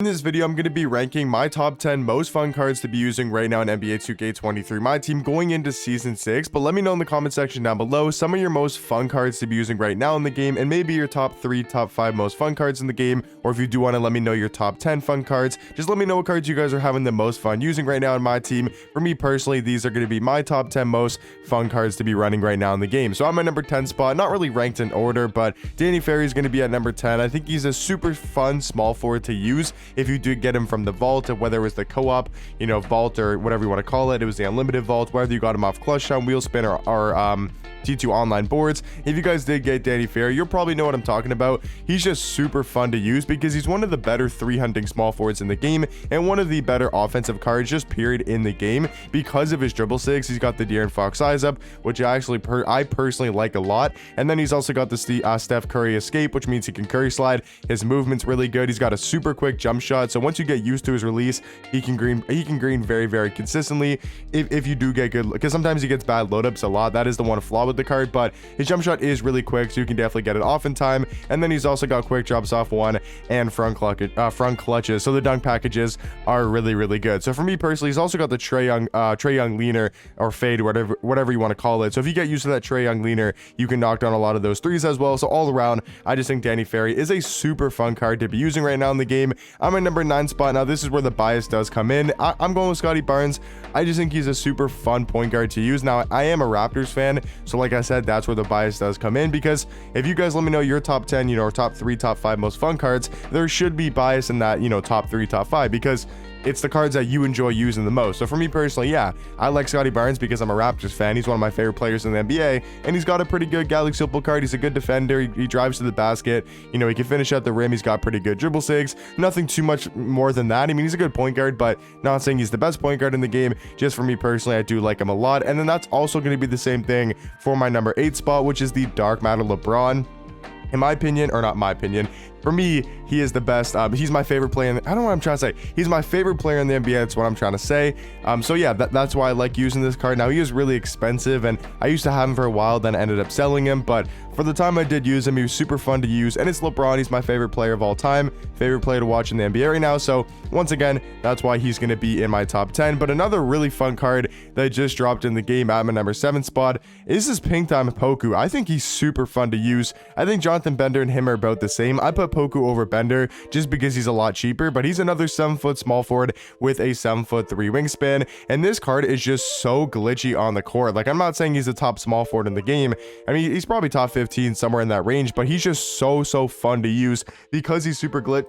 In this video, I'm going to be ranking my top 10 most fun cards to be using right now in NBA 2K23 My Team going into Season 6, but let me know in the comment section down below some of your most fun cards to be using right now in the game, and maybe your top 3, top 5 most fun cards in the game, or if you do want to let me know your top 10 fun cards, just let me know what cards you guys are having the most fun using right now in My Team. For me personally, these are going to be my top 10 most fun cards to be running right now in the game. So I'm at number 10 spot, not really ranked in order, but Ferry is going to be at number 10. I think he's a super fun small forward to use if you do get him from the vault, whether it was the co-op, vault, or whatever you want to call it. It was the unlimited vault, whether you got him off Clutch Time, Wheel Spin, or T2 online boards. If you guys did get Ferry, you'll probably know what I'm talking about. He's just super fun to use because he's one of the better 3-hunting small forwards in the game and one of the better offensive cards just period in the game because of his dribble six. He's got the De'Aaron Fox size up, which I personally like a lot, and then he's also got the Steph Curry escape, which means he can Curry slide. His movement's really good. He's got a super quick jump shot, so once you get used to his release, he can green very consistently if you do get good, because sometimes he gets bad load ups a lot. That is the one flaw with the card, but his jump shot is really quick, so you can definitely get it off in time. And then he's also got quick drops off one and front clutches, so the dunk packages are really good. So for me personally, he's also got the Trae Young leaner or fade, whatever you want to call it. So if you get used to that Trae Young leaner, you can knock down a lot of those threes as well. So all around, I just think Ferry is a super fun card to be using right now in the game. I'm at number 9 spot. Now this is where the bias does come in. I'm going with Scotty Barnes. I just think he's a super fun point guard to use. Now I am a Raptors fan, so like I said, that's where the bias does come in, because if you guys let me know your top 10, or top 3, top 5 most fun cards, there should be bias in that, top 3, top 5, because it's the cards that you enjoy using the most. So for me personally, yeah, I like Scotty Barnes because I'm a Raptors fan. He's one of my favorite players in the NBA, and he's got a pretty good Galaxy Opal card. He's a good defender. He drives to the basket. He can finish at the rim. He's got pretty good dribble sigs. Nothing too much more than that. I mean, he's a good point guard, but not saying he's the best point guard in the game. Just for me personally, I do like him a lot. And then that's also going to be the same thing for my number 8 spot, which is the Dark Matter LeBron. In my opinion, or not my opinion, for me, he is the best. He's my favorite player. I don't know what I'm trying to say. He's my favorite player in the NBA. That's what I'm trying to say. So yeah, that's why I like using this card. Now he is really expensive, and I used to have him for a while, then ended up selling him. But for the time I did use him, he was super fun to use, and it's LeBron. He's my favorite player of all time, favorite player to watch in the NBA right now. So once again, that's why he's going to be in my top 10. But another really fun card that just dropped in the game at my number 7 spot is this Pink Time Poku. I think he's super fun to use. I think Jonathan Bender and him are about the same. I put Poku over Bender just because he's a lot cheaper, but he's another 7-foot small forward with a 7'3" wingspan, and this card is just so glitchy on the court. Like, I'm not saying he's the top small forward in the game. I mean, he's probably top 15, somewhere in that range, but he's just so fun to use because he's super glitchy.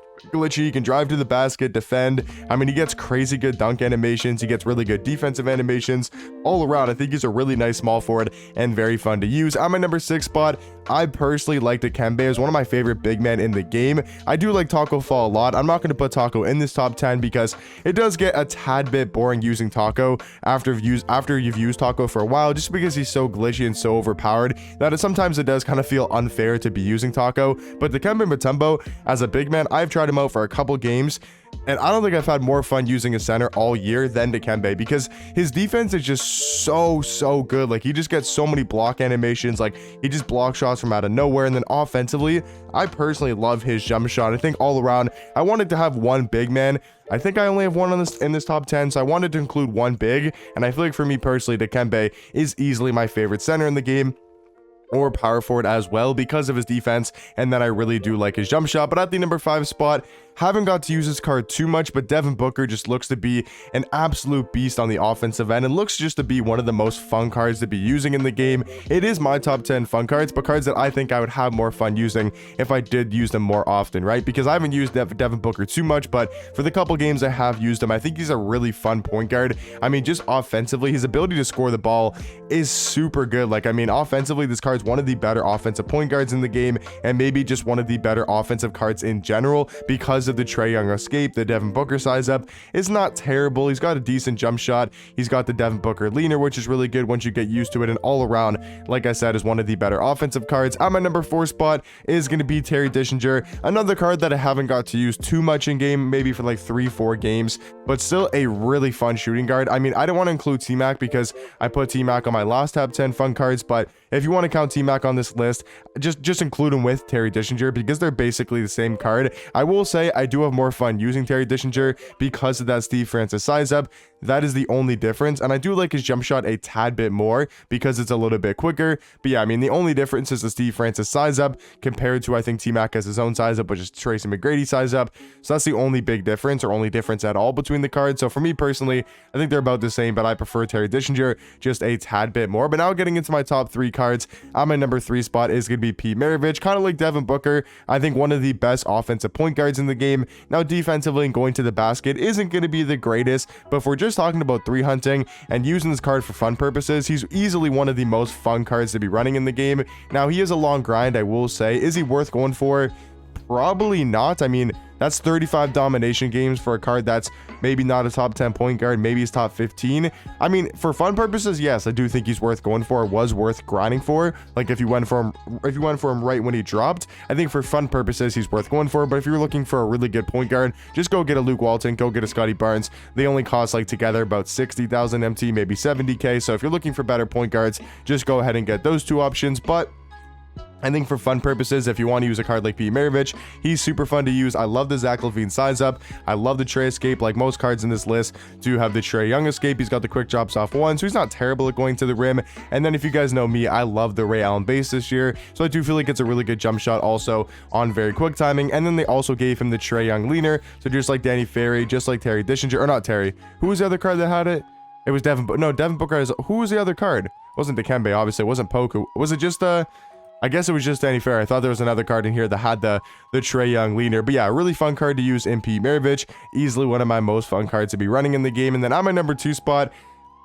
He can drive to the basket, defend. I mean, he gets crazy good dunk animations. He gets really good defensive animations all around. I think he's a really nice small forward and very fun to use. I'm at number 6 spot. I personally like Dikembe as one of my favorite big men in the game. I do like Taco Fall a lot. I'm not going to put Taco in this top 10 because it does get a tad bit boring using Taco after you've used Taco for a while, just because he's so glitchy and so overpowered that sometimes it does kind of feel unfair to be using Taco. But Dikembe Mutombo as a big man, I've tried him out for a couple games, and I don't think I've had more fun using a center all year than Dikembe, because his defense is just so good. Like, he just gets so many block animations. Like, he just blocks shots from out of nowhere. And then offensively, I personally love his jump shot. I think all around, I wanted to have one big man. I think I only have one in this top 10, so I wanted to include one big, and I feel like for me personally, Dikembe is easily my favorite center in the game, or power forward as well, because of his defense, and then I really do like his jump shot. But at the number 5 spot, haven't got to use this card too much, but Devin Booker just looks to be an absolute beast on the offensive end and looks just to be one of the most fun cards to be using in the game. It is my top 10 fun cards, but cards that I think I would have more fun using if I did use them more often, right? Because I haven't used Devin Booker too much, but for the couple games I have used him, I think he's a really fun point guard. I mean, just offensively, his ability to score the ball is super good. Like, I mean, offensively, this card's one of the better offensive point guards in the game, and maybe just one of the better offensive cards in general because of the Trae Young escape. The Devin Booker size up is not terrible. He's got a decent jump shot. He's got the Devin Booker leaner, which is really good once you get used to it, and all around, like I said, is one of the better offensive cards. At my number 4 spot is going to be Terry Dishinger, another card that I haven't got to use too much in game, maybe for like 3-4 games, but still a really fun shooting guard. I mean, I don't want to include T-Mac because I put T-Mac on my last top 10 fun cards, but if you want to count T-Mac on this list, just include him with Terry Dishinger because they're basically the same card. I will say I do have more fun using Terry Dishinger because of that Steve Francis size up. That is the only difference, and I do like his jump shot a tad bit more because it's a little bit quicker. But yeah, I mean, the only difference is the Steve Francis size up compared to, I think, T-Mac has his own size up, which is Tracy McGrady size up. So that's the only big difference, or only difference at all between the cards. So for me personally, I think they're about the same, but I prefer Terry Dishinger just a tad bit more. But now getting into my top 3 cards, on my number 3 spot is going to be Pete Maravich, kind of like Devin Booker. I think one of the best offensive point guards in the game. Now defensively and going to the basket isn't going to be the greatest, but if we're just talking about 3 hunting and using this card for fun purposes, he's easily one of the most fun cards to be running in the game. Now he is a long grind, I will say. Is he worth going for? Probably not. I mean, that's 35 domination games for a card that's maybe not a top 10 point guard, maybe he's top 15. I mean, for fun purposes, yes, I do think he's worth going for, was worth grinding for. Like if you went for him right when he dropped, I think for fun purposes he's worth going for. But if you're looking for a really good point guard, just go get a Luke Walton, go get a Scotty Barnes. They only cost like together about 60,000 MT, maybe 70k. So if you're looking for better point guards, just go ahead and get those 2 options. But I think for fun purposes, if you want to use a card like Pete Maravich, he's super fun to use. I love the Zach LaVine size up. I love the Trey escape. Like most cards in this list do have the Trey Young escape. He's got the quick drops off 1, so he's not terrible at going to the rim. And then if you guys know me, I love the Ray Allen base this year, so I do feel like it's a really good jump shot also on very quick timing. And then they also gave him the Trey Young leaner, so just like Danny Ferry, just like Terry Dishinger, or not Terry. Who was the other card that had it? It was Devin Booker. No, Devin Booker has. Who was the other card? It wasn't Dikembe, obviously. It wasn't Poku. Was it just I guess it was just Danny Ferry. I thought there was another card in here that had the Trey Young leaner. But yeah, a really fun card to use in Pete Maravich. Easily one of my most fun cards to be running in the game. And then on my number 2 spot,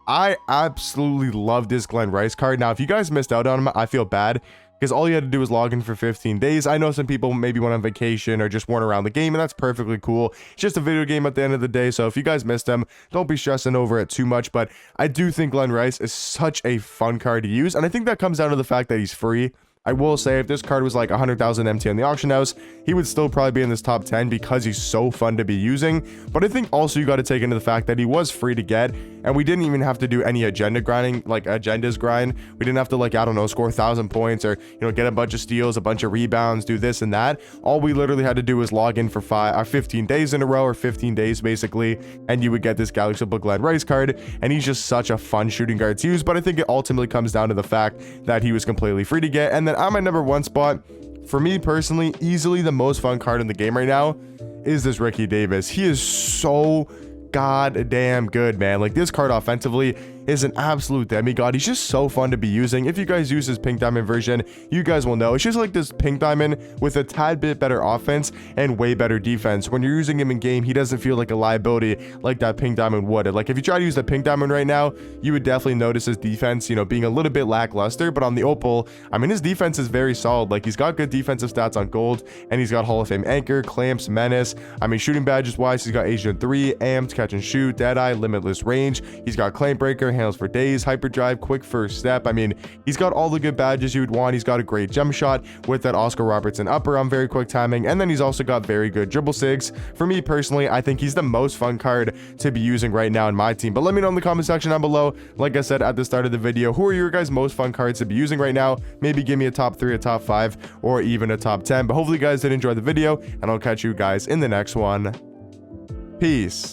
I absolutely love this Glenn Rice card. Now, if you guys missed out on him, I feel bad because all you had to do was log in for 15 days. I know some people maybe went on vacation or just weren't around the game, and that's perfectly cool. It's just a video game at the end of the day, so if you guys missed him, don't be stressing over it too much. But I do think Glenn Rice is such a fun card to use, and I think that comes down to the fact that he's free. I will say if this card was like 100,000 MT on the auction house, he would still probably be in this top 10 because he's so fun to be using. But I think also you got to take into the fact that he was free to get, and we didn't even have to do any agenda grinding, like agendas grind. We didn't have to, like, I don't know, score 1,000 points or, you know, get a bunch of steals, a bunch of rebounds, do this and that. All we literally had to do was log in for 15 days in a row, or 15 days basically, and you would get this Galaxy Book Glenn Rice card, and he's just such a fun shooting guard to use. But I think it ultimately comes down to the fact that he was completely free to get. And then on my number 1 spot, for me personally, easily the most fun card in the game right now is this Ricky Davis. He is so goddamn good, man. Like, this card offensively is an absolute demigod. He's just so fun to be using. If you guys use his pink diamond version, you guys will know it's just like this pink diamond with a tad bit better offense and way better defense. When you're using him in game, he doesn't feel like a liability like that pink diamond would. Like, if you try to use the pink diamond right now, you would definitely notice his defense, you know, being a little bit lackluster. But on the opal, I mean, his defense is very solid. Like, he's got good defensive stats on gold, and he's got Hall of Fame anchor, clamps, menace. I mean, shooting badges wise, he's got Asian 3, amped, catch and shoot, deadeye, limitless range. He's got clamp breaker, handles for days, hyperdrive, quick first step. I mean, he's got all the good badges you would want. He's got a great jump shot with that Oscar Robertson upper on very quick timing, and then he's also got very good dribble sigs. For me personally, I think he's the most fun card to be using right now in my team. But let me know in the comment section down below, like I said at the start of the video, who are your guys' most fun cards to be using right now? Maybe give me a top 3, a top 5, or even a top 10. But hopefully you guys did enjoy the video, and I'll catch you guys in the next one. Peace.